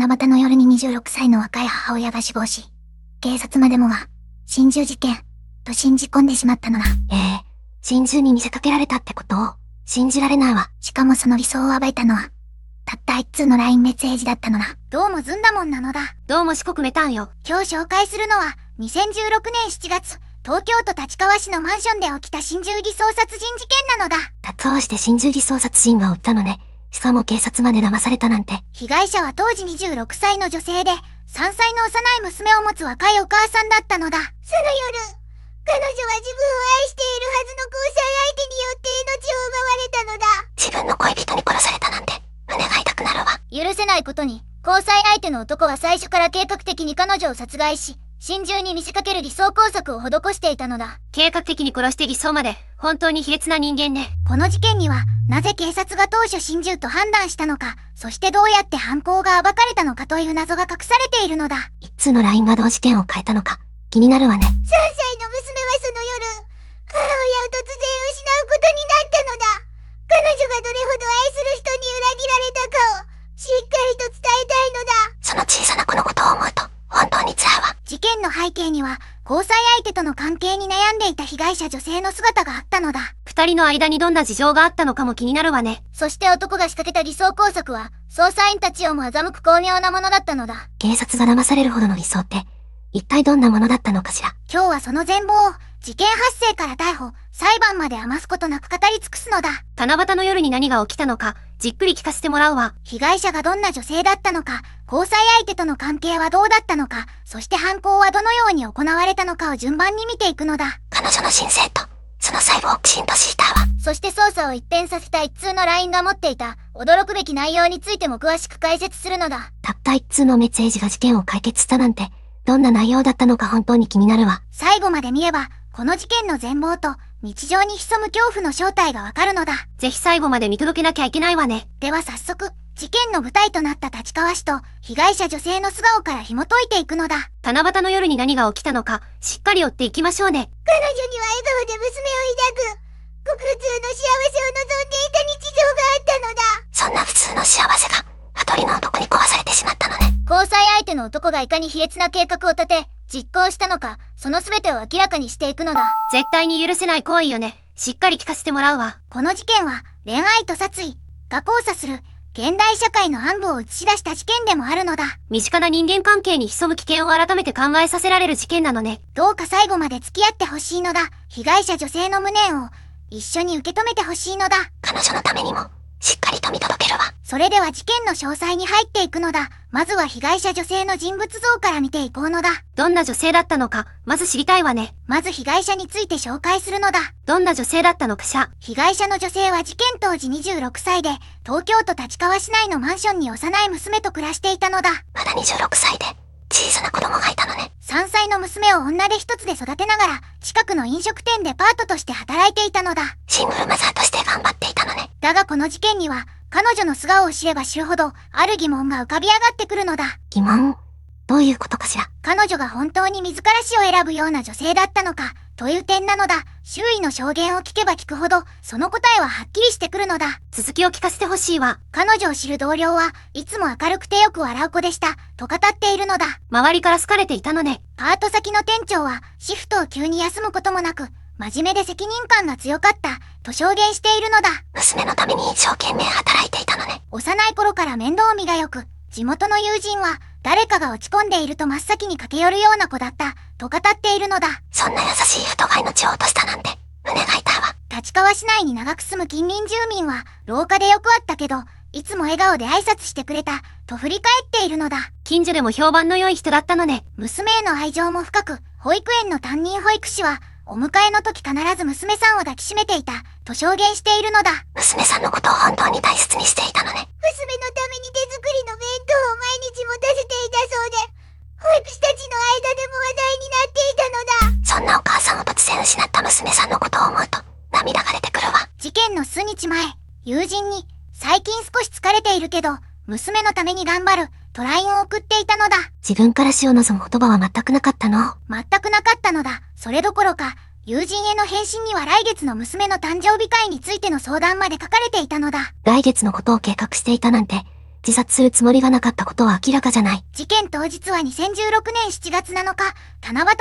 七夕の夜に26歳の若い母親が死亡し、警察までもが、心中事件、と信じ込んでしまったのだ。心中に見せかけられたってことを、信じられないわ。しかもその理想を暴いたのは、たった一通の LINE メッセージだったのだ。どうもずんだもんなのだ。どうも四国メタンよ。今日紹介するのは、2016年7月、東京都立川市のマンションで起きた心中偽装殺人事件なのだ。達をして心中偽装殺人が起きたのね。しかも警察まで騙されたなんて。被害者は当時26歳の女性で、3歳の幼い娘を持つ若いお母さんだったのだ。その夜、彼女は自分を愛しているはずの交際相手によって命を奪われたのだ。自分の恋人に殺されたなんて、胸が痛くなるわ。許せないことに、交際相手の男は最初から計画的に彼女を殺害し、心中に見せかける偽装工作を施していたのだ。計画的に殺して偽装まで、本当に卑劣な人間ね。この事件には、なぜ警察が当初心中と判断したのか、そしてどうやって犯行が暴かれたのかという謎が隠されているのだ。一通の LINE がどう事件を変えたのか、気になるわね。3歳の娘はその夜、母親を突然失うことになったのだ。彼女がどれほど愛する人に裏切られたかを、しっかりと伝えたいのだ。その小さな子のことを思うと、本当に辛いわ。事件の背景には、交際相手との関係に悩んでいた被害者女性の姿があったのだ。二人の間にどんな事情があったのかも気になるわね。そして男が仕掛けた偽装工作は、捜査員たちをも欺く巧妙なものだったのだ。警察が騙されるほどの偽装って、一体どんなものだったのかしら。今日はその全貌を、事件発生から逮捕、裁判まで余すことなく語り尽くすのだ。七夕の夜に何が起きたのか、じっくり聞かせてもらうわ。被害者がどんな女性だったのか、交際相手との関係はどうだったのか、そして犯行はどのように行われたのかを順番に見ていくのだ。彼女の人生と、その細部をきちんと知りたいわ。そして捜査を一変させた一通の LINE が持っていた、驚くべき内容についても詳しく解説するのだ。たった一通のメッセージが事件を解決したなんて、どんな内容だったのか本当に気になるわ。最後まで見れば、この事件の全貌と、日常に潜む恐怖の正体がわかるのだ。ぜひ最後まで見届けなきゃいけないわね。では早速、事件の舞台となった立川市と、被害者女性の素顔から紐解いていくのだ。七夕の夜に何が起きたのか、しっかり追っていきましょうね。彼女には笑顔で娘を抱く、ごく普通の幸せを望んでいた日常があったのだ。そんな普通の幸せが、一人の男に壊されてしまったのね。交際相手の男がいかに卑劣な計画を立て、実行したのか、その全てを明らかにしていくのだ。絶対に許せない行為よね。しっかり聞かせてもらうわ。この事件は、恋愛と殺意が交差する、現代社会の暗部を映し出した事件でもあるのだ。身近な人間関係に潜む危険を改めて考えさせられる事件なのね。どうか最後まで付き合ってほしいのだ。被害者女性の無念を、一緒に受け止めてほしいのだ。彼女のためにも、しっかりと見届けるわ。それでは事件の詳細に入っていくのだ。まずは被害者女性の人物像から見ていこうのだ。どんな女性だったのか、まず知りたいわね。まず被害者について紹介するのだ。どんな女性だったのかしら。被害者の女性は事件当時26歳で、東京都立川市内のマンションに幼い娘と暮らしていたのだ。まだ26歳で、小さな子供がいたのね。3歳の娘を女手一つで育てながら、近くの飲食店でパートとして働いていたのだ。シングルマザーとして頑張っていたのね。だがこの事件には、彼女の素顔を知れば知るほど、ある疑問が浮かび上がってくるのだ。疑問？どういうことかしら。彼女が本当に自ら死を選ぶような女性だったのか、という点なのだ。周囲の証言を聞けば聞くほど、その答えははっきりしてくるのだ。続きを聞かせてほしいわ。彼女を知る同僚はいつも明るくてよく笑う子でした、と語っているのだ。周りから好かれていたのね。パート先の店長は、シフトを急に休むこともなく、真面目で責任感が強かった、と証言しているのだ。娘のために一生懸命働いていたのね。幼い頃から面倒見が良く、地元の友人は、誰かが落ち込んでいると真っ先に駆け寄るような子だった、と語っているのだ。そんな優しい人が命を落としたなんて、胸が痛いわ。立川市内に長く住む近隣住民は、廊下でよくあったけど、いつも笑顔で挨拶してくれた、と振り返っているのだ。近所でも評判の良い人だったのね。娘への愛情も深く、保育園の担任保育士は、お迎えの時必ず娘さんを抱きしめていた、と証言しているのだ。娘さんのことを本当に大切にしていたのね。娘のために手作りの弁当を毎日持たせていたそうで、保育士たちの間でも話題になっていたのだ。そんなお母さんを突然失った娘さんのことを思うと、涙が出てくるわ。事件の数日前、友人に、最近少し疲れているけど、娘のために頑張る、と LINE を送っていたのだ。自分から死を望む言葉は全くなかったの？全くなかったのだ。それどころか、友人への返信には来月の娘の誕生日会についての相談まで書かれていたのだ。来月のことを計画していたなんて、自殺するつもりがなかったことは明らかじゃない。事件当日は2016年7月7日、七夕の夜だ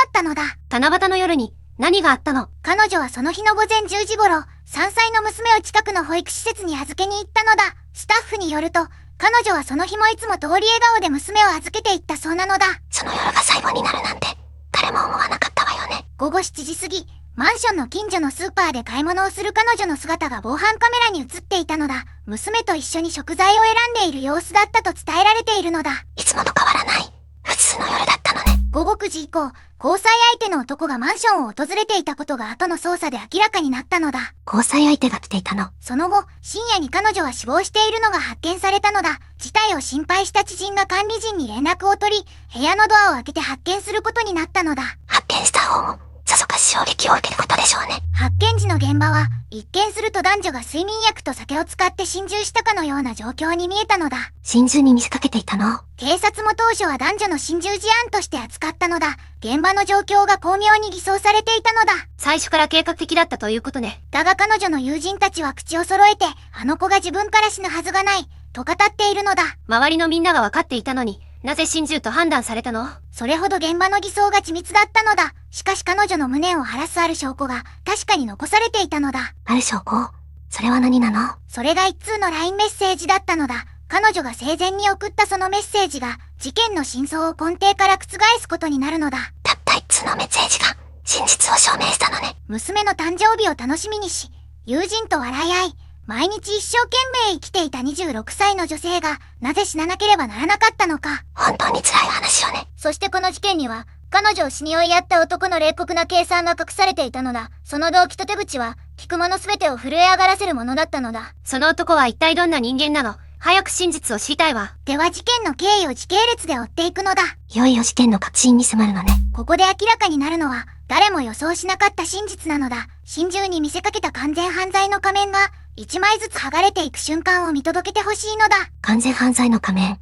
ったのだ。七夕の夜に何があったの？彼女はその日の午前10時頃、3歳の娘を近くの保育施設に預けに行ったのだ。スタッフによると、彼女はその日もいつも通り笑顔で娘を預けていったそうなのだ。その夜が最後になるなんて、誰も思わなかったわよね。午後7時過ぎ、マンションの近所のスーパーで買い物をする彼女の姿が防犯カメラに映っていたのだ。娘と一緒に食材を選んでいる様子だったと伝えられているのだ。いつもと変わらない。普通の夜だったのね。午後9時以降、交際相手の男がマンションを訪れていたことが後の捜査で明らかになったのだ。交際相手が来ていたの。その後、深夜に彼女は死亡しているのが発見されたのだ。事態を心配した知人が管理人に連絡を取り、部屋のドアを開けて発見することになったのだ。発見した方も、さぞかし衝撃を受けることでしょうね。発見時の現場は、一見すると男女が睡眠薬と酒を使って心中したかのような状況に見えたのだ。心中に見せかけていたの？警察も当初は男女の心中事案として扱ったのだ。現場の状況が巧妙に偽装されていたのだ。最初から計画的だったということね。だが彼女の友人たちは口を揃えて、あの子が自分から死ぬはずがない、と語っているのだ。周りのみんなが分かっていたのに、なぜ心中と判断されたの？それほど現場の偽装が緻密だったのだ。しかし彼女の無念を晴らすある証拠が確かに残されていたのだ。ある証拠？それは何なの？それが一通の LINE メッセージだったのだ。彼女が生前に送ったそのメッセージが事件の真相を根底から覆すことになるのだ。たった一通のメッセージが真実を証明したのね。娘の誕生日を楽しみにし、友人と笑い合い、毎日一生懸命生きていた26歳の女性がなぜ死ななければならなかったのか。本当に辛い話よね。そしてこの事件には、彼女を死に追いやった男の冷酷な計算が隠されていたのだ。その動機と手口は、聞く者すべてを震え上がらせるものだったのだ。その男は一体どんな人間なの？早く真実を知りたいわ。では事件の経緯を時系列で追っていくのだ。いよいよ事件の核心に迫るのね。ここで明らかになるのは、誰も予想しなかった真実なのだ。心中に見せかけた完全犯罪の仮面が、一枚ずつ剥がれていく瞬間を見届けてほしいのだ。完全犯罪の仮面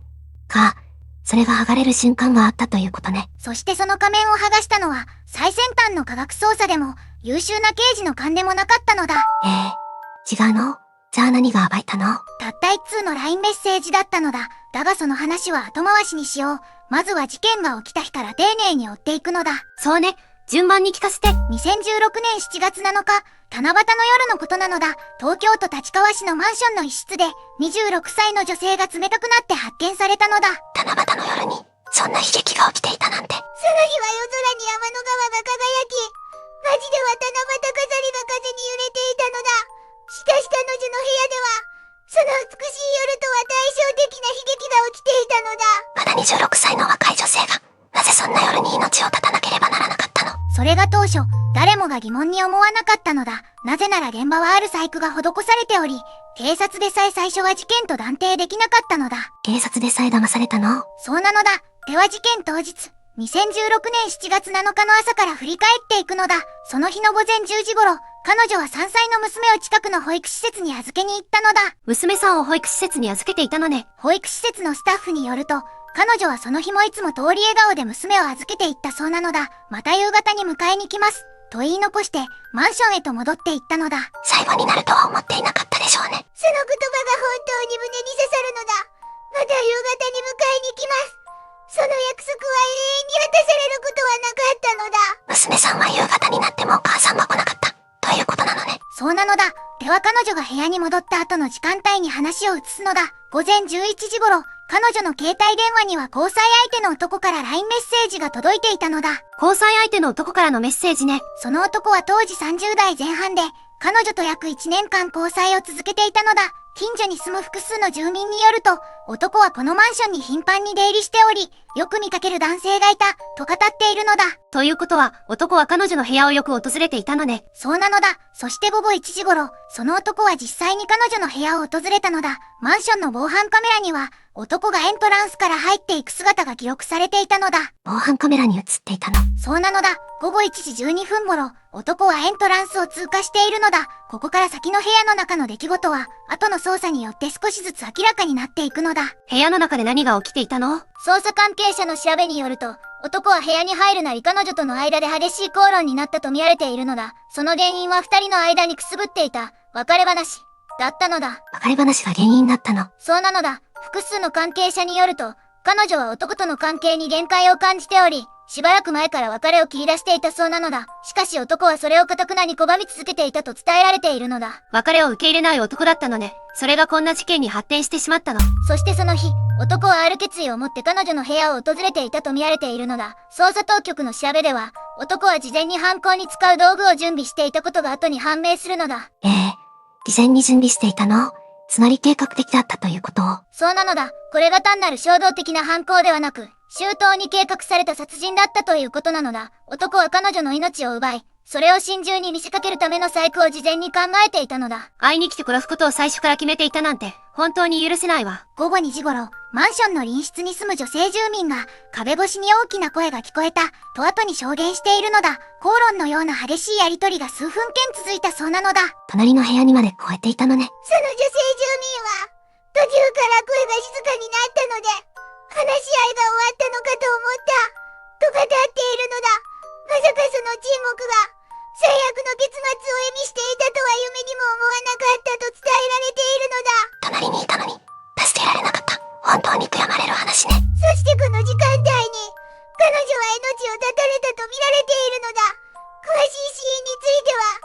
か。それが剥がれる瞬間があったということね。そしてその仮面を剥がしたのは、最先端の科学捜査でも、優秀な刑事の勘でもなかったのだ。違うの？じゃあ何が暴いたの？たった一通の LINE メッセージだったのだ。だがその話は後回しにしよう。まずは事件が起きた日から丁寧に追っていくのだ。そうね。順番に聞かせて。2016年7月7日、七夕の夜のことなのだ。東京都立川市のマンションの一室で、26歳の女性が冷たくなって発見されたのだ。七夕の夜に、そんな悲劇が起きていたなんて。その日は夜空に天の川が輝き、街では七夕飾りが風に揺れていたのだ。しかし彼女の部屋では、その美しい夜とは対照的な悲劇が起きていたのだ。まだ26歳の若い女性が、なぜそんな夜に命を絶たなければならなかったの？それが当初、誰もが疑問に思わなかったのだ。なぜなら現場はある細工が施されており、警察でさえ最初は事件と断定できなかったのだ。警察でさえ騙されたの？そうなのだ。では事件当日、2016年7月7日の朝から振り返っていくのだ。その日の午前10時頃、彼女は3歳の娘を近くの保育施設に預けに行ったのだ。娘さんを保育施設に預けていたのね。保育施設のスタッフによると、彼女はその日もいつも通り笑顔で娘を預けていったそうなのだ。また夕方に迎えに来ます。と言い残して、マンションへと戻っていったのだ。最後になるとは思っていなかったでしょうね。その言葉が本当に胸に刺さるのだ。また夕方に迎えに来ます。その約束は永遠に果たされることはなかったのだ。娘さんは夕方になってもお母さんは来なかった。ということなのね。そうなのだ。では彼女が部屋に戻った後の時間帯に話を移すのだ。午前11時頃、彼女の携帯電話には交際相手の男から LINE メッセージが届いていたのだ。交際相手の男からのメッセージね。その男は当時30代前半で、彼女と約1年間交際を続けていたのだ。近所に住む複数の住民によると、男はこのマンションに頻繁に出入りしており、よく見かける男性がいた、と語っているのだ。ということは、男は彼女の部屋をよく訪れていたのね。そうなのだ。そして午後1時頃、その男は実際に彼女の部屋を訪れたのだ。マンションの防犯カメラには、男がエントランスから入っていく姿が記録されていたのだ。防犯カメラに映っていたの？そうなのだ。午後1時12分頃、男はエントランスを通過しているのだ。ここから先の部屋の中の出来事は、後の捜査によって少しずつ明らかになっていくのだ。部屋の中で何が起きていたの？捜査関係者の調べによると、男は部屋に入るなり彼女との間で激しい口論になったと見られているのだ。その原因は二人の間にくすぶっていた別れ話だったのだ。別れ話が原因だったの？そうなのだ。複数の関係者によると、彼女は男との関係に限界を感じており、しばらく前から別れを切り出していたそうなのだ。しかし男はそれを頑なに拒み続けていたと伝えられているのだ。別れを受け入れない男だったのね。それがこんな事件に発展してしまったの。そしてその日、男はある決意を持って彼女の部屋を訪れていたと見られているのだ。捜査当局の調べでは、男は事前に犯行に使う道具を準備していたことが後に判明するのだ。事前に準備していたの？つまり計画的だったということを。そうなのだ。これが単なる衝動的な犯行ではなく、周到に計画された殺人だったということなのだ。男は彼女の命を奪い、それを心中に見せかけるための細工を事前に考えていたのだ。会いに来て殺すことを最初から決めていたなんて、本当に許せないわ。午後2時頃、マンションの隣室に住む女性住民が、壁越しに大きな声が聞こえた、と後に証言しているのだ。口論のような激しいやりとりが数分間続いたそうなのだ。隣の部屋にまで聞こえていたのね。その女性住民は、途中から声が静かになったので、話し合いが終わったのかと思った、と語っているのだ。まさかその沈黙が、最悪の結末を意味していたとは夢にも思わなかったと伝えられているのだ。隣にいたのに、助けられなかった。本当に悔やまれる話ね。そしてこの時間帯に、彼女は命を絶たれたと見られているのだ。詳しい死因については、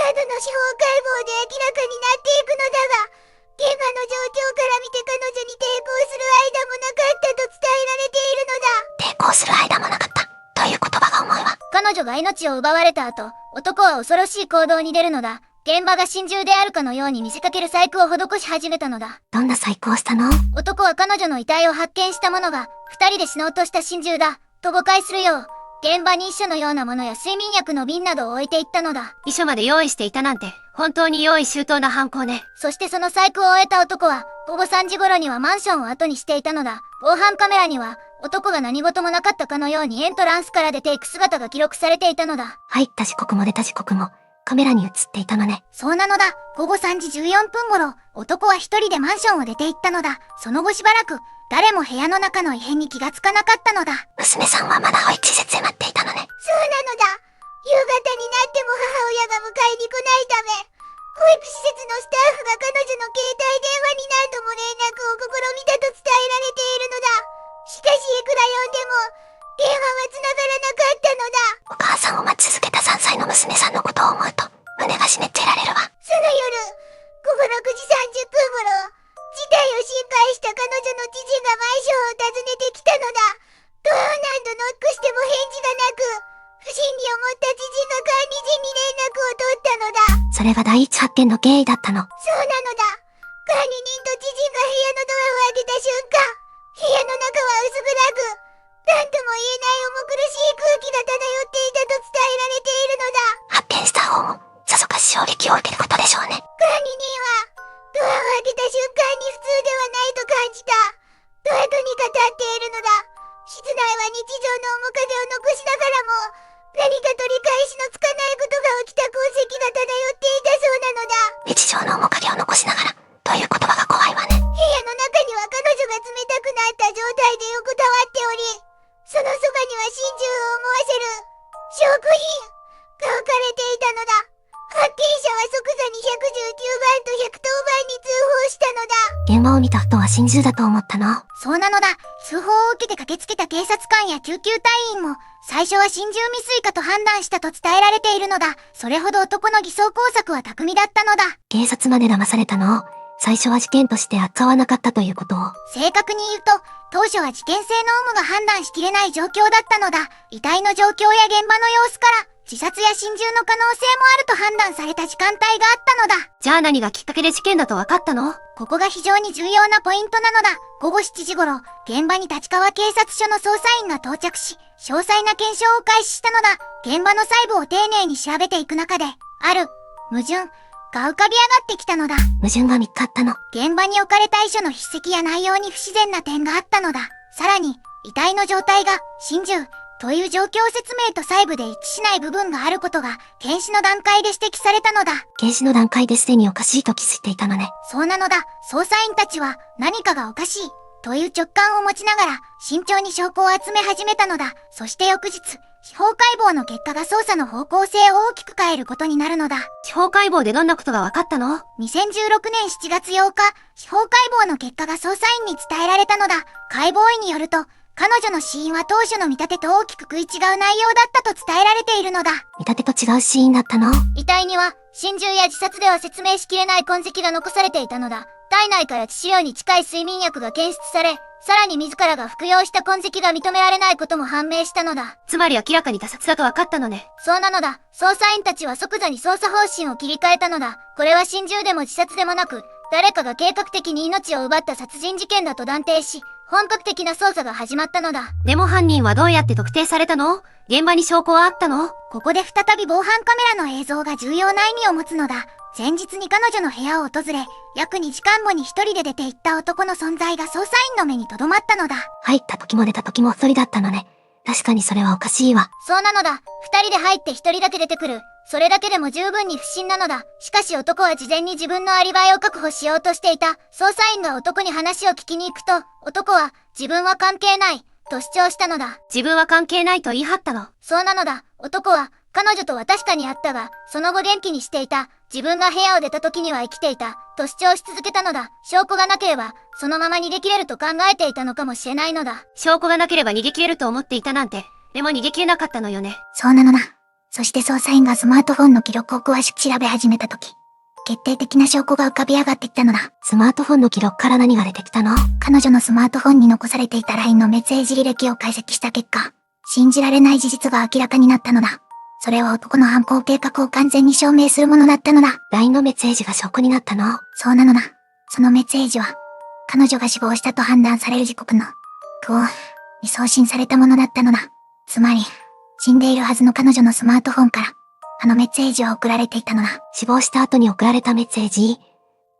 後の司法解剖で明らかになっていくのだが、現場の状況から見て彼女に抵抗する間もなかったと伝えられているのだ。抵抗する間もなかった。という言葉が重いわ。彼女が命を奪われた後、男は恐ろしい行動に出るのだ。現場が心中であるかのように見せかける細工を施し始めたのだ。どんな細工をしたの？男は彼女の遺体を発見した者が、二人で死のうとした心中だ、と誤解するよう、現場に遺書のようなものや睡眠薬の瓶などを置いていったのだ。遺書まで用意していたなんて、本当に用意周到な犯行ね。そしてその細工を終えた男は、午後3時頃にはマンションを後にしていたのだ。防犯カメラには、男が何事もなかったかのようにエントランスから出ていく姿が記録されていたのだ。入った時刻も出た時刻も、カメラに映っていたのね。そうなのだ。午後3時14分頃、男は一人でマンションを出て行ったのだ。その後しばらく、誰も部屋の中の異変に気がつかなかったのだ。娘さんはまだ保育施設で待っていたのね。そうなのだ。夕方になっても母親が迎えに来ないため、保育施設のスタッフが彼女の携帯電話に何度も連絡を試みたと伝えられているのだ。しかしいくら呼んでも、電話は繋がらなかったのだ。お母さんを待ち続けた3歳の娘さんのことを思うと、胸が締め付けられるわ。その夜、午後6時30分頃、事態を心配した彼女の知人がマンションを訪ねてきたのだ。ドアを何度ノックしても返事がなく、不審に思った知人が管理人に連絡を取ったのだ。それが第一発見の経緯だったの。そうなのだ。管理人と知人が部屋のドアを開けた瞬間、部屋の中は薄暗く、何とも言えない重苦しい空気が漂っていたと伝えられているのだ。発見した方も、さぞかし衝撃を受けることでしょうね。管理人は、ドアを開けた瞬間に普通ではないと感じた。と後に語っているのだ。室内は日常の面影を残しながらも、何か取り返しのつかないことが起きた痕跡が漂っていたそうなのだ。日常の面影を残しながら、という言葉が怖いわね。部屋の中には彼女が冷たくなった状態で横たわっており、そのそばには心中を思わせる証拠品が置かれていたのだ。発見者は即座に119番と110番に通報したのだ。現場を見た人は心中だと思ったの。そうなのだ。通報を受けて駆けつけた警察官や救急隊員も、最初は心中未遂かと判断したと伝えられているのだ。それほど男の偽装工作は巧みだったのだ。警察まで騙されたのを、最初は事件として扱わなかったということを。正確に言うと、当初は事件性の有無が判断しきれない状況だったのだ。遺体の状況や現場の様子から、自殺や心中の可能性もあると判断された時間帯があったのだ。じゃあ何がきっかけで事件だと分かったの？ここが非常に重要なポイントなのだ。午後7時頃、現場に立川警察署の捜査員が到着し、詳細な検証を開始したのだ。現場の細部を丁寧に調べていく中で、ある矛盾が浮かび上がってきたのだ。矛盾が見つかったの。現場に置かれた遺書の筆跡や内容に不自然な点があったのだ。さらに、遺体の状態が心中という状況説明と細部で一致しない部分があることが、検視の段階で指摘されたのだ。検視の段階ですでにおかしいと気づいていたのね。そうなのだ。捜査員たちは何かがおかしいという直感を持ちながら慎重に証拠を集め始めたのだ。そして翌日、司法解剖の結果が捜査の方向性を大きく変えることになるのだ。司法解剖でどんなことが分かったの？ 2016年7月8日、司法解剖の結果が捜査員に伝えられたのだ。解剖医によると、彼女の死因は当初の見立てと大きく食い違う内容だったと伝えられているのだ。見立てと違う死因だったの？遺体には、心中や自殺では説明しきれない痕跡が残されていたのだ。体内から致死量に近い睡眠薬が検出され、さらに自らが服用した痕跡が認められないことも判明したのだ。つまり明らかに他殺だと分かったのね。そうなのだ。捜査員たちは即座に捜査方針を切り替えたのだ。これは心中でも自殺でもなく、誰かが計画的に命を奪った殺人事件だと断定し、本格的な捜査が始まったのだ。でも犯人はどうやって特定されたの？現場に証拠はあったの？ここで再び防犯カメラの映像が重要な意味を持つのだ。前日に彼女の部屋を訪れ、約2時間後に一人で出て行った男の存在が捜査員の目に留まったのだ。入った時も出た時も一人だったのね。確かにそれはおかしいわ。そうなのだ。二人で入って一人だけ出てくる。それだけでも十分に不審なのだ。しかし男は事前に自分のアリバイを確保しようとしていた。捜査員が男に話を聞きに行くと、男は自分は関係ないと主張したのだ。自分は関係ないと言い張ったの？そうなのだ。男は彼女とは確かに会ったが、その後元気にしていた。自分が部屋を出た時には生きていたと主張し続けたのだ。証拠がなければそのまま逃げ切れると考えていたのかもしれないのだ。証拠がなければ逃げ切れると思っていたなんて。でも逃げ切れなかったのよね。そうなのだ。そして捜査員がスマートフォンの記録を詳しく調べ始めた時、決定的な証拠が浮かび上がってきたのだ。スマートフォンの記録から何が出てきたの？彼女のスマートフォンに残されていた LINE のメッセージ履歴を解析した結果、信じられない事実が明らかになったのだ。それは男の犯行計画を完全に証明するものだったのだ。LINE のメッセージが証拠になったの？そうなのだ。そのメッセージは、彼女が死亡したと判断される時刻の9をに送信されたものだったのだ。つまり、死んでいるはずの彼女のスマートフォンから、あのメッセージは送られていたのだ。死亡した後に送られたメッセージ？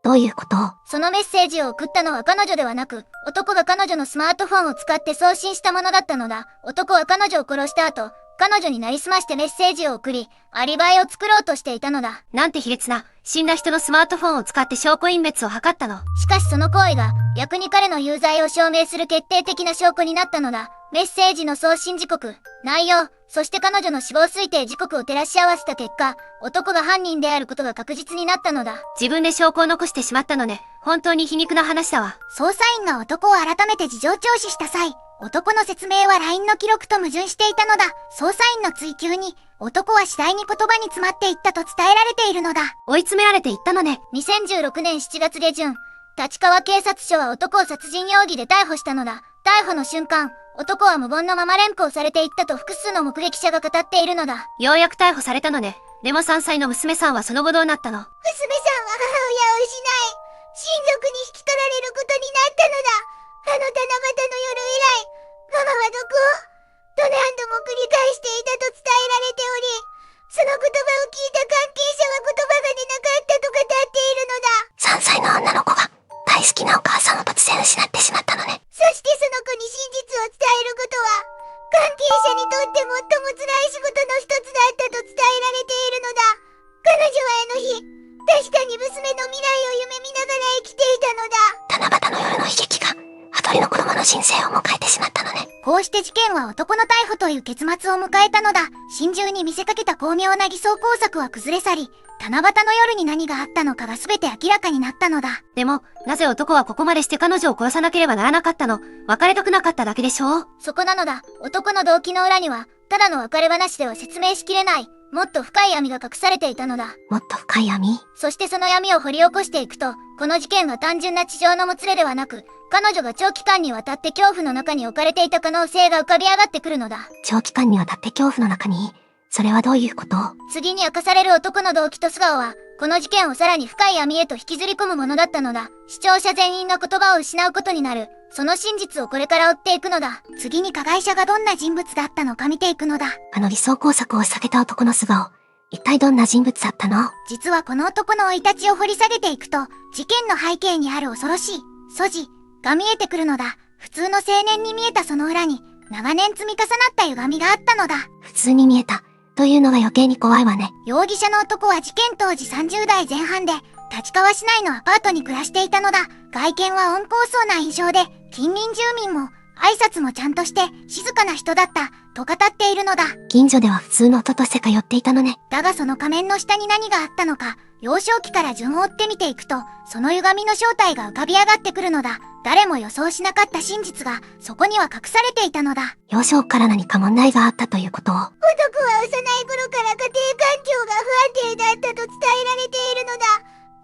どういうこと？そのメッセージを送ったのは彼女ではなく、男が彼女のスマートフォンを使って送信したものだったのだ。男は彼女を殺した後、彼女になりすましてメッセージを送り、アリバイを作ろうとしていたのだ。なんて卑劣な、死んだ人のスマートフォンを使って証拠隠滅を図ったの。しかしその行為が、逆に彼の有罪を証明する決定的な証拠になったのだ。メッセージの送信時刻、内容、そして彼女の死亡推定時刻を照らし合わせた結果、男が犯人であることが確実になったのだ。自分で証拠を残してしまったのね。本当に皮肉な話だわ。捜査員が男を改めて事情聴取した際、男の説明は LINE の記録と矛盾していたのだ。捜査員の追及に、男は次第に言葉に詰まっていったと伝えられているのだ。追い詰められていったのね。2016年7月下旬、立川警察署は男を殺人容疑で逮捕したのだ。逮捕の瞬間、男は無言のまま連行されていったと複数の目撃者が語っているのだ。ようやく逮捕されたのね。でも3歳の娘さんはその後どうなったの？娘さんは母親を失い、親族に引き取られることになったのだ。あの七夕の夜以来、ママはどこ？と何度も繰り返していたと伝えられており、その言葉を聞いた関係者は言葉が出なかったと語っているのだ。3歳の女の子が大好きなお母さんを突然失ってしまったのね。そしてその子に真実を伝えることは、関係者にとって最も辛い仕事の一つだったと伝えられているのだ。彼女はあの日、確かに娘の未来を夢見ながら生きていたのだ。七夕の夜の悲劇が、羽鳥の子供の人生を迎えてしまったのね。こうして事件は男の逮捕という結末を迎えたのだ。心中に見せかけた巧妙な偽装工作は崩れ去り、七夕の夜に何があったのかが全て明らかになったのだ。でも、なぜ男はここまでして彼女を殺さなければならなかったの？別れたくなかっただけでしょ？そこなのだ。男の動機の裏には、ただの別れ話では説明しきれない、もっと深い闇が隠されていたのだ。もっと深い闇？そしてその闇を掘り起こしていくと、この事件は単純な地上のもつれではなく、彼女が長期間にわたって恐怖の中に置かれていた可能性が浮かび上がってくるのだ。長期間にわたって恐怖の中に？それはどういうこと？次に明かされる男の動機と素顔は、この事件をさらに深い闇へと引きずり込むものだったのだ。視聴者全員が言葉を失うことになる。その真実をこれから追っていくのだ。次に加害者がどんな人物だったのか見ていくのだ。あの偽装工作を避けた男の素顔、一体どんな人物だったの？実はこの男の生い立ちを掘り下げていくと、事件の背景にある恐ろしい素地が見えてくるのだ。普通の青年に見えたその裏に、長年積み重なった歪みがあったのだ。普通に見えたというのが余計に怖いわね。容疑者の男は事件当時30代前半で、立川市内のアパートに暮らしていたのだ。外見は温厚そうな印象で、近隣住民も挨拶もちゃんとして静かな人だったと語っているのだ。近所では普通の音として通っていたのね。だがその仮面の下に何があったのか、幼少期から順を追って見ていくと、その歪みの正体が浮かび上がってくるのだ。誰も予想しなかった真実がそこには隠されていたのだ。幼少から何か問題があったということを。男は幼い頃から家庭環境が不安定だったと伝えられているのだ。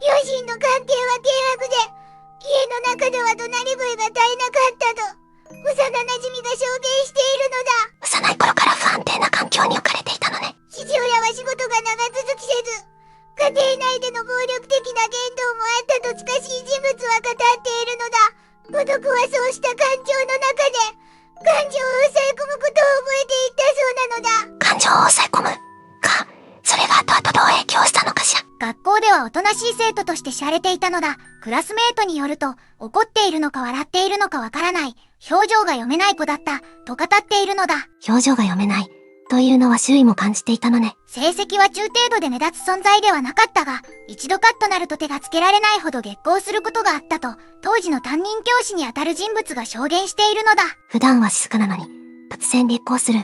両親の関係は険悪で、家の中では怒鳴り声が絶えなかったと幼馴染が証言しているのだ。幼い頃から不安定な環境に置かれていたのね。父親は仕事が長続きせず、家庭内での暴力的な言動もあったと近しい人物は語っているのだ。男はそうした環境の中で感情を抑え込むことを覚えていったそうなのだ。感情を抑え込むか。それが後々どう影響したのかしら。学校ではおとなしい生徒として知られていたのだ。クラスメートによると、怒っているのか笑っているのかわからない、表情が読めない子だったと語っているのだ。表情が読めないというのは周囲も感じていたのね。成績は中程度で目立つ存在ではなかったが、一度カッとなると手がつけられないほど激高することがあったと、当時の担任教師にあたる人物が証言しているのだ。普段は静かなのに、突然激高する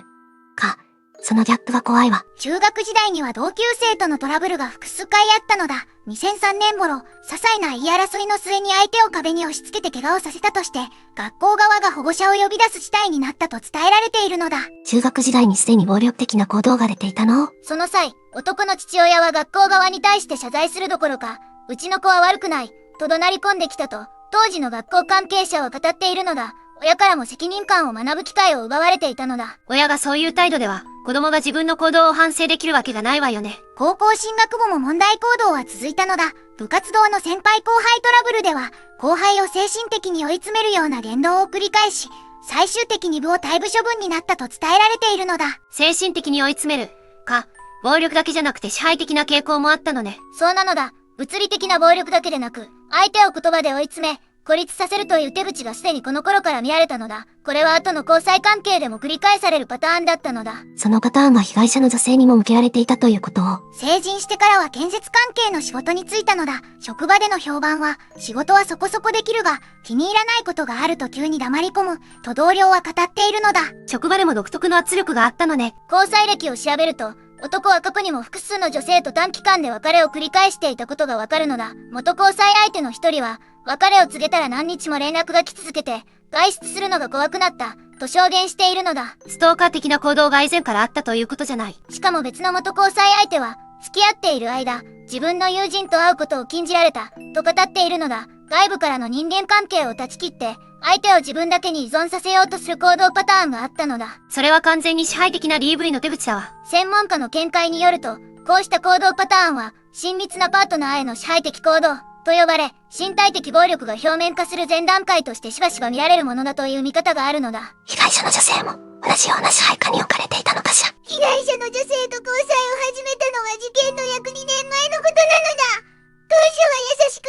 か。そのギャップが怖いわ。中学時代には同級生とのトラブルが複数回あったのだ。2003年頃、些細な言い争いの末に相手を壁に押し付けて怪我をさせたとして、学校側が保護者を呼び出す事態になったと伝えられているのだ。中学時代にすでに暴力的な行動が出ていたの？その際、男の父親は学校側に対して謝罪するどころか、うちの子は悪くない、と怒鳴り込んできたと、当時の学校関係者は語っているのだ。親からも責任感を学ぶ機会を奪われていたのだ。親がそういう態度では、子供が自分の行動を反省できるわけがないわよね。高校進学後も問題行動は続いたのだ。部活動の先輩後輩トラブルでは、後輩を精神的に追い詰めるような言動を繰り返し、最終的に部を退部処分になったと伝えられているのだ。精神的に追い詰めるか、暴力だけじゃなくて支配的な傾向もあったのね。そうなのだ。物理的な暴力だけでなく、相手を言葉で追い詰め、孤立させるという手口がすでにこの頃から見られたのだ。これは後の交際関係でも繰り返されるパターンだったのだ。そのパターンが被害者の女性にも向けられていたということを。成人してからは建設関係の仕事に就いたのだ。職場での評判は、仕事はそこそこできるが、気に入らないことがあると急に黙り込む、と同僚は語っているのだ。職場でも独特の圧力があったのね。交際歴を調べると、男は過去にも複数の女性と短期間で別れを繰り返していたことがわかるのだ。元交際相手の一人は、別れを告げたら何日も連絡が来続けて、外出するのが怖くなった、と証言しているのだ。ストーカー的な行動が以前からあったということじゃない。しかも別の元交際相手は、付き合っている間、自分の友人と会うことを禁じられた、と語っているのだ。外部からの人間関係を断ち切って、相手を自分だけに依存させようとする行動パターンがあったのだ。それは完全に支配的な DV の手口だわ。専門家の見解によると、こうした行動パターンは、親密なパートナーへの支配的行動、と呼ばれ、身体的暴力が表面化する前段階としてしばしば見られるものだという見方があるのだ。被害者の女性も同じような支配下に置かれていたのかしら。被害者の女性と交際を始めたのは事件の約2年前のことなのだ。当初は優しく、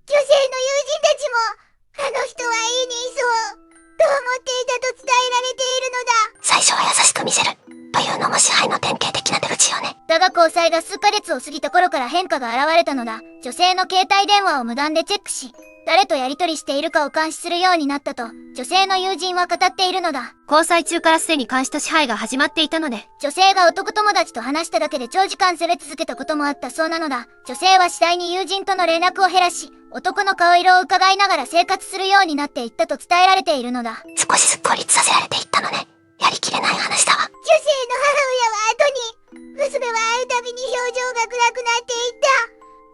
女性の友人たちも、あの人は家にいそう、と思っていたと伝えられているのだ。最初は優しく見せるというのも支配の典型的な手口よね。だが交際が数ヶ月を過ぎた頃から変化が現れたのだ。女性の携帯電話を無断でチェックし、誰とやり取りしているかを監視するようになったと、女性の友人は語っているのだ。交際中からすでに監視と支配が始まっていたのね。女性が男友達と話しただけで長時間責め続けたこともあったそうなのだ。女性は次第に友人との連絡を減らし、男の顔色を伺いながら生活するようになっていったと伝えられているのだ。少しずつ孤立させられていったのね。やりきれない話だわ。女性の母親は後に、娘は会うたびに表情が暗くなっていった。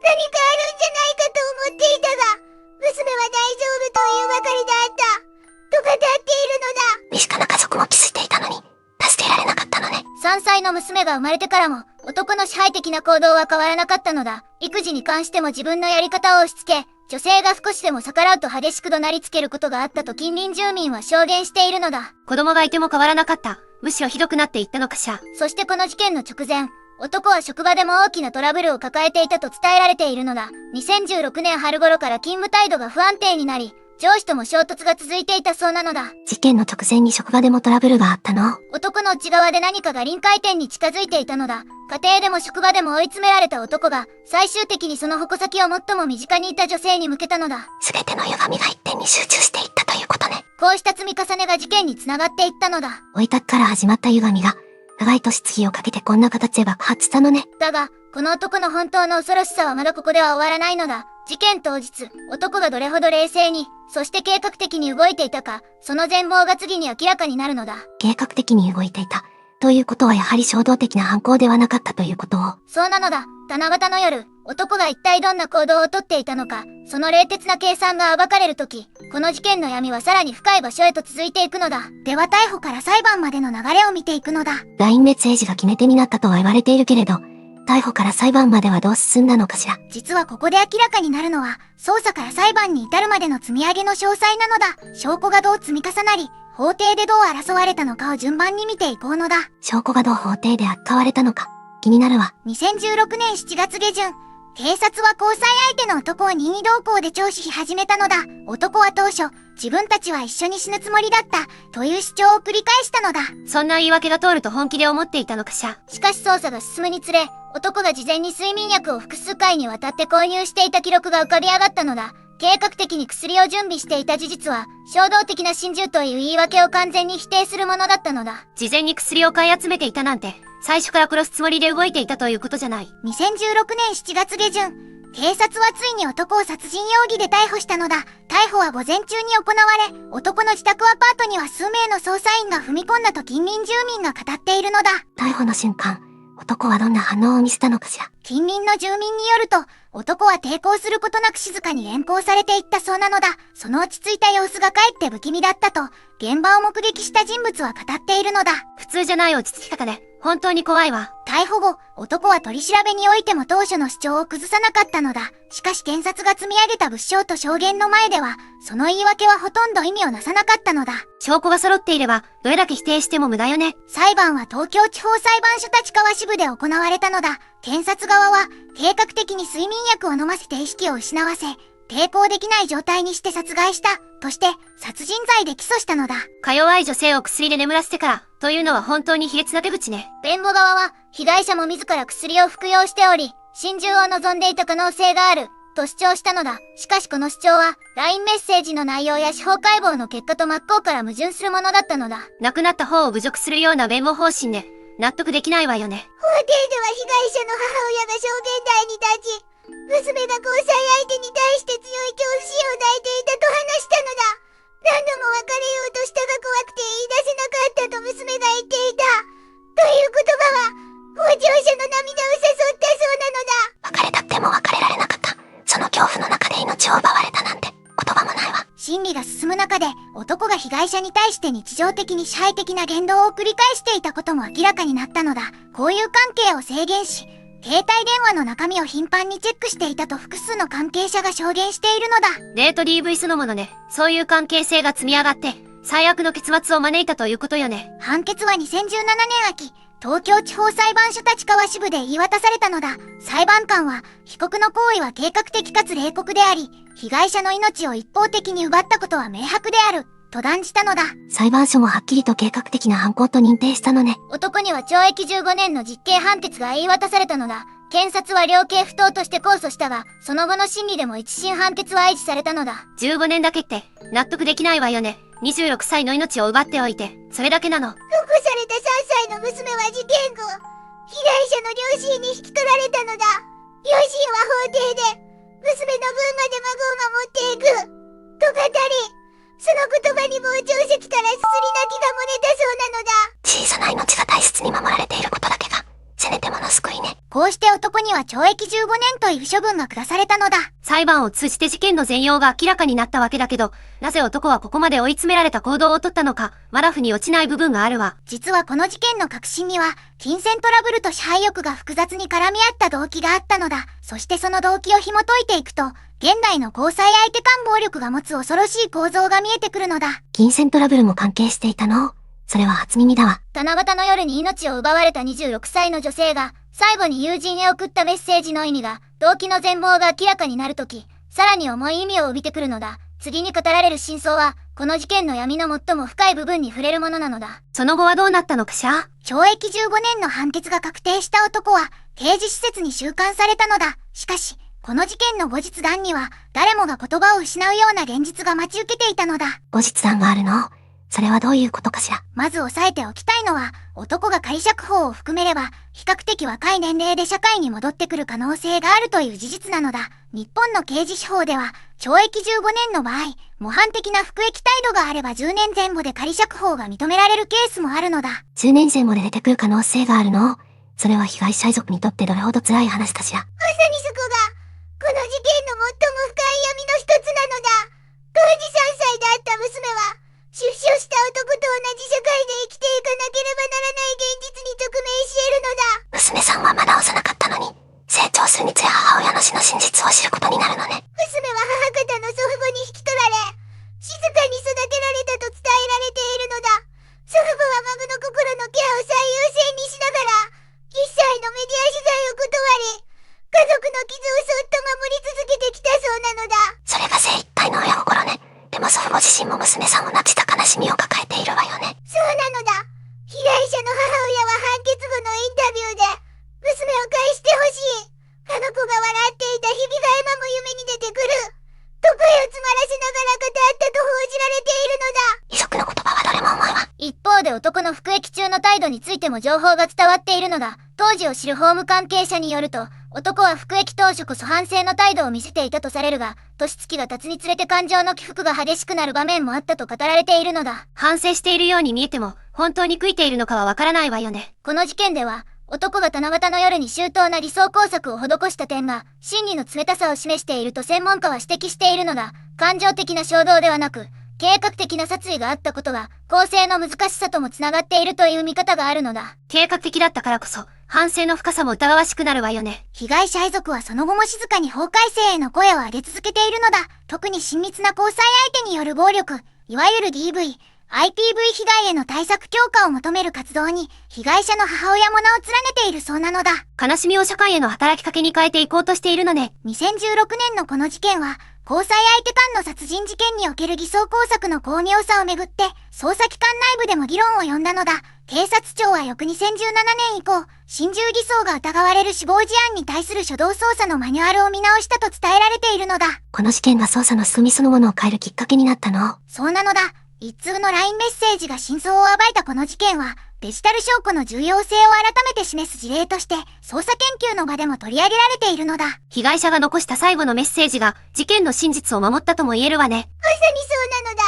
何かあるんじゃないかと思っていたが、娘は大丈夫というばかりであった、と語っているのだ。身近な家族も気づいていたのに、助けられなかったのね。3歳の娘が生まれてからも、男の支配的な行動は変わらなかったのだ。育児に関しても自分のやり方を押し付け、女性が少しでも逆らうと激しく怒鳴りつけることがあったと近隣住民は証言しているのだ。子供がいても変わらなかった。むしろひどくなっていったのかしら。そしてこの事件の直前、男は職場でも大きなトラブルを抱えていたと伝えられているのだ。2016年春頃から勤務態度が不安定になり、上司とも衝突が続いていたそうなのだ。事件の直前に職場でもトラブルがあったの？男の内側で何かが臨界点に近づいていたのだ。家庭でも職場でも追い詰められた男が、最終的にその矛先を最も身近にいた女性に向けたのだ。すべての歪みが一点に集中していったということね。こうした積み重ねが事件につながっていったのだ。追いたから始まった歪みが、長い年月をかけてこんな形で爆発したのね。だが、この男の本当の恐ろしさはまだここでは終わらないのだ。事件当日、男がどれほど冷静に、そして計画的に動いていたか、その全貌が次に明らかになるのだ。計画的に動いていた。ということはやはり衝動的な犯行ではなかったということを。そうなのだ。七夕の夜、男が一体どんな行動をとっていたのか、その冷徹な計算が暴かれるとき、この事件の闇はさらに深い場所へと続いていくのだ。では逮捕から裁判までの流れを見ていくのだ。LINE メッセージが決め手になったとは言われているけれど、逮捕から裁判まではどう進んだのかしら。実はここで明らかになるのは、捜査から裁判に至るまでの積み上げの詳細なのだ。証拠がどう積み重なり、法廷でどう争われたのかを順番に見ていこうのだ。証拠がどう法廷で扱われたのか、気になるわ。2016年7月下旬、警察は交際相手の男を任意同行で聴取し始めたのだ。男は当初、自分たちは一緒に死ぬつもりだった、という主張を繰り返したのだ。そんな言い訳が通ると本気で思っていたのかしら。しかし捜査が進むにつれ、男が事前に睡眠薬を複数回にわたって購入していた記録が浮かび上がったのだ。計画的に薬を準備していた事実は、衝動的な心中という言い訳を完全に否定するものだったのだ。事前に薬を買い集めていたなんて、最初から殺すつもりで動いていたということじゃない。2016年7月下旬、警察はついに男を殺人容疑で逮捕したのだ。逮捕は午前中に行われ、男の自宅アパートには数名の捜査員が踏み込んだと近隣住民が語っているのだ。逮捕の瞬間、男はどんな反応を見せたのかしら。近隣の住民によると、男は抵抗することなく静かに連行されていったそうなのだ。その落ち着いた様子がかえって不気味だったと、現場を目撃した人物は語っているのだ。普通じゃない落ち着き方で、本当に怖いわ。逮捕後、男は取り調べにおいても当初の主張を崩さなかったのだ。しかし検察が積み上げた物証と証言の前では、その言い訳はほとんど意味をなさなかったのだ。証拠が揃っていれば、どれだけ否定しても無駄よね。裁判は東京地方裁判所立川支部で行われたのだ。検察側は、計画的に睡眠薬を飲ませて意識を失わせ、抵抗できない状態にして殺害した、として、殺人罪で起訴したのだ。か弱い女性を薬で眠らせてから、というのは本当に卑劣な手口ね。弁護側は、被害者も自ら薬を服用しており、心中を望んでいた可能性がある、と主張したのだ。しかしこの主張は、LINE メッセージの内容や司法解剖の結果と真っ向から矛盾するものだったのだ。亡くなった方を侮辱するような弁護方針で、納得できないわよね。法廷では被害者の母親が証言台に立ち、娘が交際相手に対して強い恐怖心を抱いていたと話したのだ。何度も別れようとしたが怖くて言い出せなかったと娘が言っていた。という言葉は、傍聴者の涙を誘ったそうなのだ。別れたっても別れられなかった。その恐怖の中で命を奪われたなんて言葉もないわ。審理が進む中で、男が被害者に対して日常的に支配的な言動を繰り返していたことも明らかになったのだ。交友関係を制限し、携帯電話の中身を頻繁にチェックしていたと複数の関係者が証言しているのだ。デート DV そのものね。そういう関係性が積み上がって、最悪の結末を招いたということよね。判決は2017年秋、東京地方裁判所立川支部で言い渡されたのだ。裁判官は、被告の行為は計画的かつ冷酷であり、被害者の命を一方的に奪ったことは明白である、と断じたのだ。裁判所もはっきりと計画的な犯行と認定したのね。男には懲役15年の実刑判決が言い渡されたのだ。検察は量刑不当として控訴したが、その後の審理でも一審判決は維持されたのだ。15年だけって、納得できないわよね。26歳の命を奪っておいて、それだけなの。残された3歳の娘は事件後、被害者の両親に引き取られたのだ。両親は法廷で、娘の分まで孫を守っていく、と語り、その言葉に傍聴席からすすり泣きが漏れたそうなのだ。小さな命が大切に守られていることだけが、せめてもの救いね。こうして男には懲役15年という処分が下されたのだ。裁判を通じて事件の全容が明らかになったわけだけど、なぜ男はここまで追い詰められた行動をとったのか、まだ腑に落ちない部分があるわ。実はこの事件の核心には、金銭トラブルと支配欲が複雑に絡み合った動機があったのだ。そしてその動機を紐解いていくと、現代の交際相手間暴力が持つ恐ろしい構造が見えてくるのだ。金銭トラブルも関係していたの？それは初耳だわ。七夕の夜に命を奪われた26歳の女性が、最後に友人へ送ったメッセージの意味が、動機の全貌が明らかになるとき、さらに重い意味を帯びてくるのだ。次に語られる真相は、この事件の闇の最も深い部分に触れるものなのだ。その後はどうなったのかしら？懲役15年の判決が確定した男は、刑事施設に収監されたのだ。しかし、この事件の後日談には、誰もが言葉を失うような現実が待ち受けていたのだ。後日談があるの？それはどういうことかしら。まず押さえておきたいのは、男が仮釈放を含めれば、比較的若い年齢で社会に戻ってくる可能性があるという事実なのだ。日本の刑事司法では、懲役15年の場合、模範的な服役態度があれば10年前後で仮釈放が認められるケースもあるのだ。10年前後で出てくる可能性があるの？それは被害者遺族にとってどれほど辛い話かしら。まさにそこが、この事件の最も深い闇の一つなのだ。当時3歳であった娘は、出所した男と同じ社会で生きていかなければならない現実に直面しているのだ。娘さんはまだ幼かったのに、成長するにつれ母親の死の真実を知ることになるのね。娘は母方の祖父母に引き取られ、静かに育てられたと伝えられているのだ。祖父母は孫の心のケアを最優先にしながら、一切のメディア取材を断り、家族の傷をそっと守り続けてきたそうなのだ。それが精一杯の親心ね。でも祖父母自身も娘さんを亡くした悲しみを抱えているわよね。そうなのだ。被害者の母親は判決後のインタビューで、娘を返してほしい。あの子が笑っていた日々が今も夢に出てくる。と声を詰まらせながら語ったと報じられているのだ。遺族の言葉はどれも重いわ。一方で男の服役中の態度についても情報が伝わっているのだ。当時を知る法務関係者によると、男は服役当初こそ反省の態度を見せていたとされるが、年月が経つにつれて感情の起伏が激しくなる場面もあったと語られているのだ。反省しているように見えても、本当に悔いているのかはわからないわよね。この事件では、男が七夕の夜に周到な理想工作を施した点が、真理の冷たさを示していると専門家は指摘しているのだ。感情的な衝動ではなく、計画的な殺意があったことが、構成の難しさともつながっているという見方があるのだ。計画的だったからこそ、反省の深さも疑わしくなるわよね。被害者遺族はその後も静かに法改正への声を上げ続けているのだ。特に親密な交際相手による暴力、いわゆる DV、IPV 被害への対策強化を求める活動に、被害者の母親も名を連ねているそうなのだ。悲しみを社会への働きかけに変えていこうとしているのね。2016年のこの事件は、交際相手間の殺人事件における偽装工作の巧妙さをめぐって、捜査機関内部でも議論を呼んだのだ。警察庁は翌2017年以降、心中偽装が疑われる死亡事案に対する初動捜査のマニュアルを見直したと伝えられているのだ。この事件が捜査の進みそのものを変えるきっかけになったの？そうなのだ。一通の LINE メッセージが真相を暴いたこの事件は、デジタル証拠の重要性を改めて示す事例として、捜査研究の場でも取り上げられているのだ。被害者が残した最後のメッセージが、事件の真実を守ったとも言えるわね。まさにそうなのだ。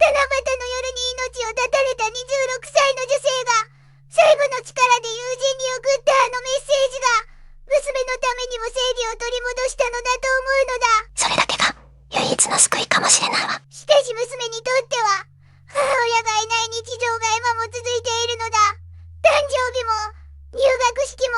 七夕の夜に命を絶たれた26歳の女性が、最後の力で友人に送ったあのメッセージが、娘のためにも正義を取り戻したのだと思うのだ。それだけが唯一の救いかもしれないわ。しかし娘にとっては、母親がいない日常が今も続いているのだ。誕生日も、入学式も、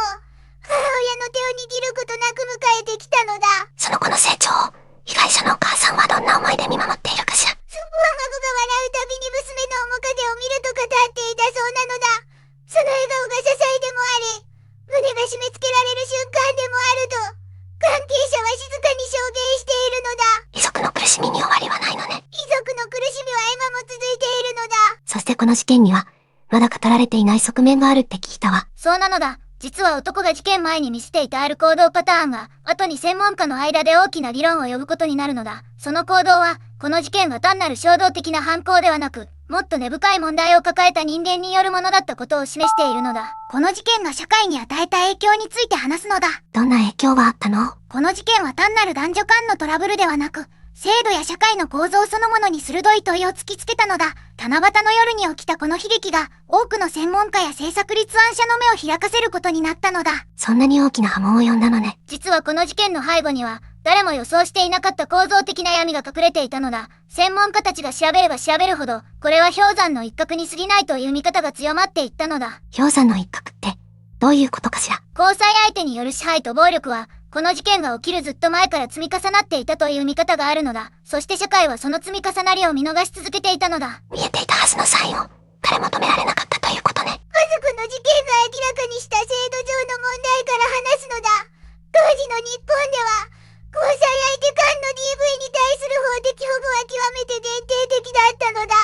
母親の手を握ることなく迎えてきたのだ。その子の成長を、被害者のお母さんはどんな思いで見守っているかしら。祖父は孫が笑うたびに娘の面影を見ると語っていたそうなのだ。その笑顔が支えでもあり、胸が締め付けられる瞬間でもあると、関係者は静かに証言しているのだ。遺族の苦しみに終わりはないのね。遺族の苦しみは今も続いているのだ。そしてこの事件には、まだ語られていない側面があるって聞いたわ。そうなのだ。実は男が事件前に見せていたある行動パターンが、後に専門家の間で大きな議論を呼ぶことになるのだ。その行動は、この事件が単なる衝動的な犯行ではなく、もっと根深い問題を抱えた人間によるものだったことを示しているのだ。この事件が社会に与えた影響について話すのだ。どんな影響があったの？この事件は単なる男女間のトラブルではなく、制度や社会の構造そのものに鋭い問いを突きつけたのだ。七夕の夜に起きたこの悲劇が、多くの専門家や制作立案者の目を開かせることになったのだ。そんなに大きな波紋を呼んだのね。実はこの事件の背後には、誰も予想していなかった構造的な闇が隠れていたのだ。専門家たちが調べれば調べるほど、これは氷山の一角に過ぎないという見方が強まっていったのだ。氷山の一角って、どういうことかしら。交際相手による支配と暴力は、この事件が起きるずっと前から積み重なっていたという見方があるのだ。そして社会はその積み重なりを見逃し続けていたのだ。見えていたはずのサインを、誰も止められなかったということね。家族の事件が明らかにした制度上の問題から話すのだ。当時の日本では、交際相手間の DV に対する法的保護は極めて限定的だったのだ。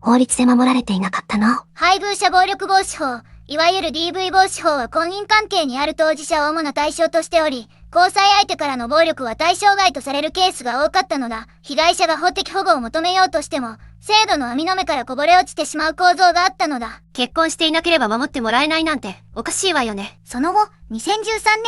法律で守られていなかったの？配偶者暴力防止法、いわゆる DV 防止法は婚姻関係にある当事者を主な対象としており、交際相手からの暴力は対象外とされるケースが多かったのだ。被害者が法的保護を求めようとしても、制度の網の目からこぼれ落ちてしまう構造があったのだ。結婚していなければ守ってもらえないなんて、おかしいわよね。その後、2013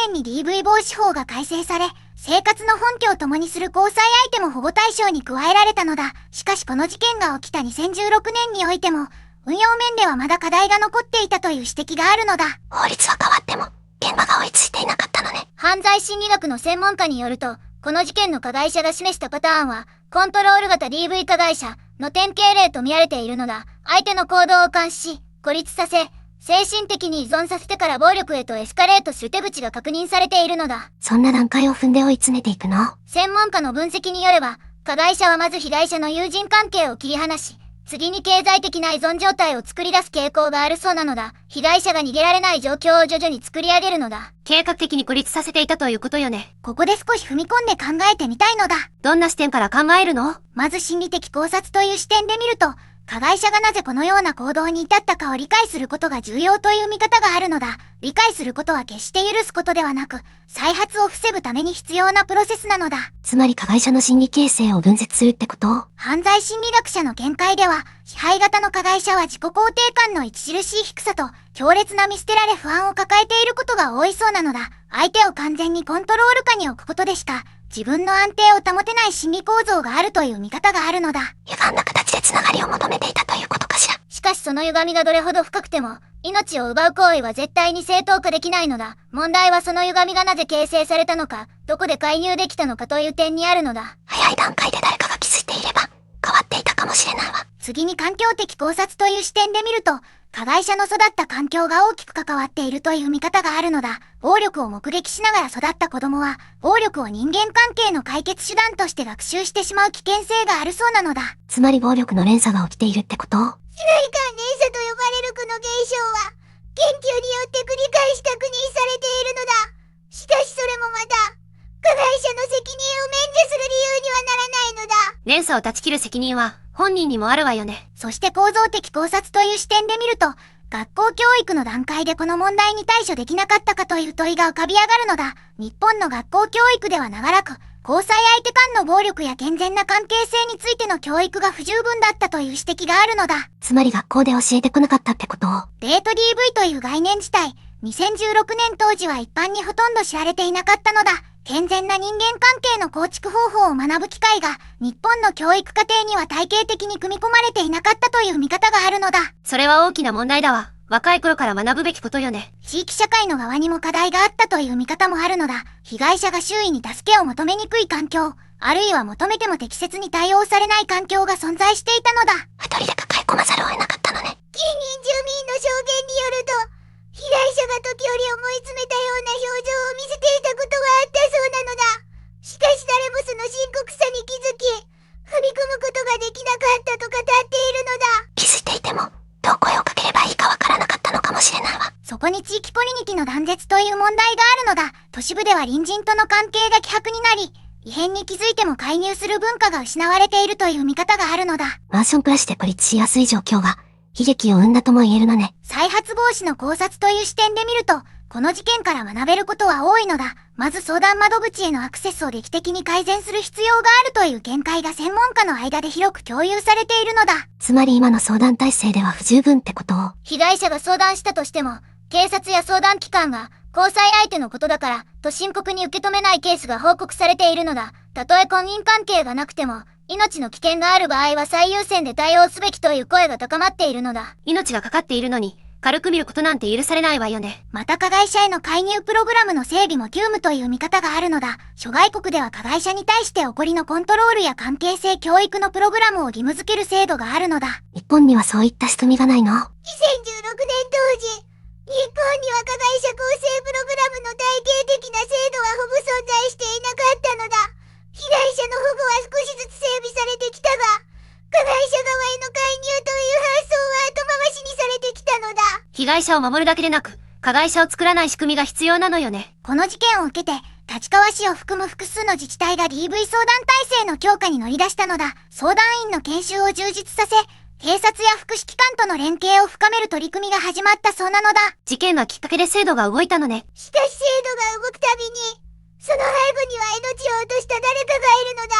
年に DV 防止法が改正され、生活の本居を共にする交際相手も保護対象に加えられたのだ。しかしこの事件が起きた2016年においても、運用面ではまだ課題が残っていたという指摘があるのだ。法律は変わっても、現場が追いついていなかったのね。犯罪心理学の専門家によると、この事件の加害者が示したパターンは、コントロール型 DV 加害者の典型例と見られているのだ。相手の行動を監視し、孤立させ、精神的に依存させてから暴力へとエスカレートする手口が確認されているのだ。そんな段階を踏んで追い詰めていくの？専門家の分析によれば、加害者はまず被害者の友人関係を切り離し、次に経済的な依存状態を作り出す傾向があるそうなのだ。被害者が逃げられない状況を徐々に作り上げるのだ。計画的に孤立させていたということよね。ここで少し踏み込んで考えてみたいのだ。どんな視点から考えるの？まず心理的考察という視点で見ると、加害者がなぜこのような行動に至ったかを理解することが重要という見方があるのだ。理解することは決して許すことではなく、再発を防ぐために必要なプロセスなのだ。つまり加害者の心理形成を分析するってこと？犯罪心理学者の見解では、支配型の加害者は自己肯定感の著しい低さと、強烈な見捨てられ不安を抱えていることが多いそうなのだ。相手を完全にコントロール下に置くことでしか、自分の安定を保てない心理構造があるという見方があるのだ。歪んだ形でつながりを求めていたということかしら。しかしその歪みがどれほど深くても、命を奪う行為は絶対に正当化できないのだ。問題はその歪みがなぜ形成されたのか、どこで介入できたのかという点にあるのだ。早い段階で誰かが気づいていれば、変わっていたかもしれないわ。次に環境的考察という視点で見ると、加害者の育った環境が大きく関わっているという見方があるのだ。暴力を目撃しながら育った子供は、暴力を人間関係の解決手段として学習してしまう危険性があるそうなのだ。つまり暴力の連鎖が起きているってこと？支配関連鎖と呼ばれるこの現象は、研究によって繰り返し確認されているのだ。しかしそれもまた、加害者の責任を免除する理由にはならないのだ。連鎖を断ち切る責任は本人にもあるわよね。そして構造的考察という視点で見ると、学校教育の段階でこの問題に対処できなかったかという問いが浮かび上がるのだ。日本の学校教育では長らく、交際相手間の暴力や健全な関係性についての教育が不十分だったという指摘があるのだ。つまり学校で教えてこなかったってこと？デート DV という概念自体、2016年当時は一般にほとんど知られていなかったのだ。健全な人間関係の構築方法を学ぶ機会が、日本の教育課程には体系的に組み込まれていなかったという見方があるのだ。それは大きな問題だわ。若い頃から学ぶべきことよね。地域社会の側にも課題があったという見方もあるのだ。被害者が周囲に助けを求めにくい環境、あるいは求めても適切に対応されない環境が存在していたのだ。一人で抱え込まざるを得なかったのね。近隣住民の証言によると、被害者が時折思い詰めたような表情を見せていたことがあったそうなのだ。しかし誰もその深刻さに気づき、踏み込むことができなかったと語っているのだ。気づいていても、どう声をかければいいかわからなかったのかもしれないわ。そこに地域コミュニティの断絶という問題があるのだ。都市部では隣人との関係が希薄になり、異変に気づいても介入する文化が失われているという見方があるのだ。マンション暮らしで孤立しやすい状況が、悲劇を生んだとも言えるのね。再発防止の考察という視点で見ると、この事件から学べることは多いのだ。まず相談窓口へのアクセスを劇的に改善する必要があるという見解が専門家の間で広く共有されているのだ。つまり今の相談体制では不十分ってことを。被害者が相談したとしても、警察や相談機関が交際相手のことだからと深刻に受け止めないケースが報告されているのだ。たとえ婚姻関係がなくても、命の危険がある場合は最優先で対応すべきという声が高まっているのだ。命がかかっているのに、軽く見ることなんて許されないわよね。また加害者への介入プログラムの整備も急務という見方があるのだ。諸外国では加害者に対して起こりのコントロールや関係性教育のプログラムを義務付ける制度があるのだ。日本にはそういった仕組みがないの？ 2016年当時、日本には加害者更生プログラムの体系的な制度はほぼ存在していなかったのだ。被害者の保護は少しずつ整備されてきたが、加害者側への介入という発想は後回しにされてきたのだ。被害者を守るだけでなく、加害者を作らない仕組みが必要なのよね。この事件を受けて、立川市を含む複数の自治体が DV 相談体制の強化に乗り出したのだ。相談員の研修を充実させ、警察や福祉機関との連携を深める取り組みが始まったそうなのだ。事件のきっかけで制度が動いたのね。しかし制度が動くたびに、その背後には命を落とした誰かがいるのだ。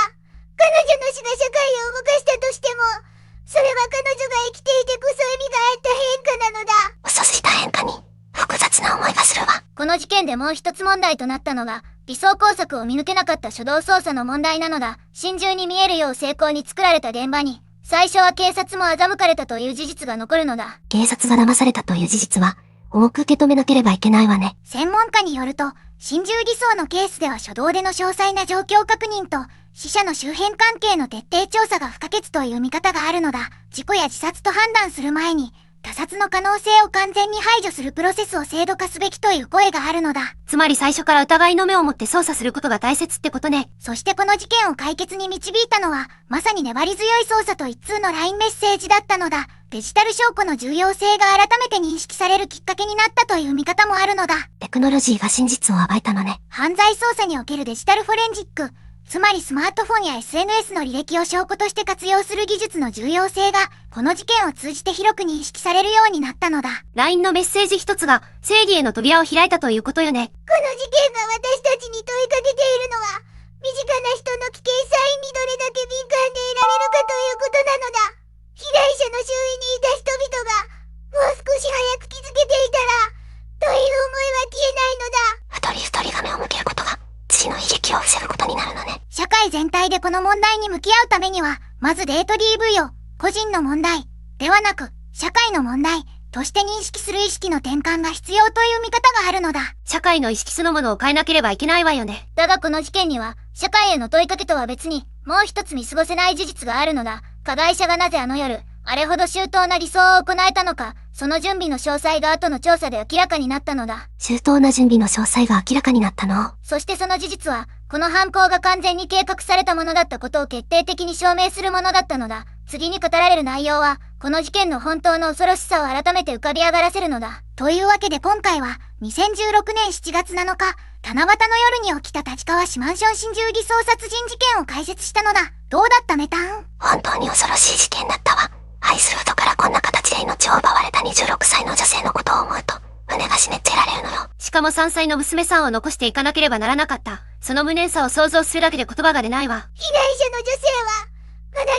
彼女の死が社会を動かしたとしても、それは彼女が生きていてこそ意味があった変化なのだ。嘘ついた変化に、複雑な思いがするわ。この事件でもう一つ問題となったのが、偽装工作を見抜けなかった初動捜査の問題なのだ。心中に見えるよう精巧に作られた現場に、最初は警察も欺かれたという事実が残るのだ。警察が騙されたという事実は、重く受け止めなければいけないわね。専門家によると、心中偽装のケースでは初動での詳細な状況確認と、死者の周辺関係の徹底調査が不可欠という見方があるのだ。事故や自殺と判断する前に、他殺の可能性を完全に排除するプロセスを制度化すべきという声があるのだ。つまり最初から疑いの目を持って捜査することが大切ってことね。そしてこの事件を解決に導いたのは、まさに粘り強い捜査と一通の LINE メッセージだったのだ。デジタル証拠の重要性が改めて認識されるきっかけになったという見方もあるのだ。テクノロジーが真実を暴いたのね。犯罪捜査におけるデジタルフォレンジック、つまりスマートフォンや SNS の履歴を証拠として活用する技術の重要性が、この事件を通じて広く認識されるようになったのだ。LINE のメッセージ一つが正義への扉を開いたということよね。この事件が私たちに問いかけているのは、身近な人の危険サインにどれだけ敏感でいられるかということなのだ。被害者の周囲にいた人々が、もう少し早く気づけていたら、という思いは消えないのだ。一人一人が目を向けることが、次の悲劇を防ぐことになるのね。社会全体でこの問題に向き合うためには、まずデート DV を個人の問題ではなく社会の問題として認識する意識の転換が必要という見方があるのだ。社会の意識そのものを変えなければいけないわよね。だがこの事件には社会への問いかけとは別にもう一つ見過ごせない事実があるのだ。加害者がなぜあの夜あれほど周到な理想を行えたのか、その準備の詳細が後の調査で明らかになったのだ。周到な準備の詳細が明らかになったの。そしてその事実は、この犯行が完全に計画されたものだったことを決定的に証明するものだったのだ。次に語られる内容は、この事件の本当の恐ろしさを改めて浮かび上がらせるのだ。というわけで今回は、2016年7月7日、七夕の夜に起きた立川市マンション心中偽装殺人事件を解説したのだ。どうだったメタン？本当に恐ろしい事件だったわ。愛する人からこんな形で命を奪われた26歳の女性のことを思うと、胸がしめっちゃられるのよ。しかも3歳の娘さんを残していかなければならなかった。その無念さを想像するだけで言葉が出ないわ。被害者の女性は、まだ26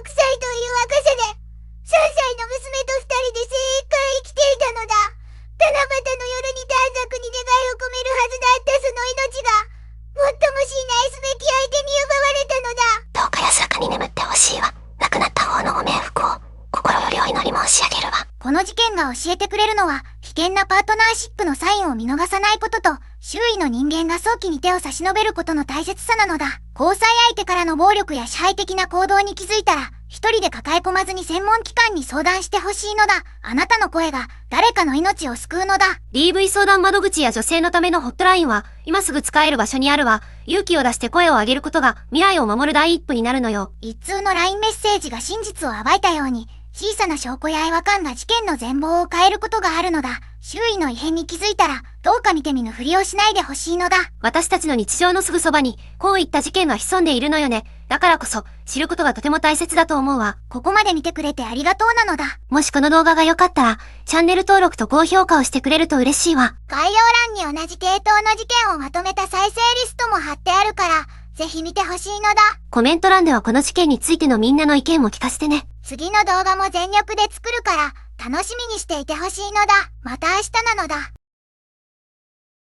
歳という若さで、3歳の娘と2人で精一杯生きていたのだ。七夕の夜に短冊に願いを込めるはずだったその命が、最も信頼すべき相手に奪われたのだ。どうか安らかに眠ってほしいわ。亡くなった方のご冥福を心よりお祈り申し上げるわ。この事件が教えてくれるのは、危険なパートナーシップのサインを見逃さないことと、周囲の人間が早期に手を差し伸べることの大切さなのだ。交際相手からの暴力や支配的な行動に気づいたら、一人で抱え込まずに専門機関に相談してほしいのだ。あなたの声が誰かの命を救うのだ。DV 相談窓口や女性のためのホットラインは、今すぐ使える場所にあるわ。勇気を出して声を上げることが未来を守る第一歩になるのよ。一通の LINE メッセージが真実を暴いたように、小さな証拠や違和感が事件の全貌を変えることがあるのだ。周囲の異変に気づいたら、どうか見て見ぬふりをしないでほしいのだ。私たちの日常のすぐそばに、こういった事件が潜んでいるのよね。だからこそ、知ることがとても大切だと思うわ。ここまで見てくれてありがとうなのだ。もしこの動画が良かったら、チャンネル登録と高評価をしてくれると嬉しいわ。概要欄に同じ系統の事件をまとめた再生リストも貼ってあるから、ぜひ見てほしいのだ。コメント欄ではこの事件についてのみんなの意見も聞かせてね。次の動画も全力で作るから、楽しみにしていてほしいのだ。また明日なのだ。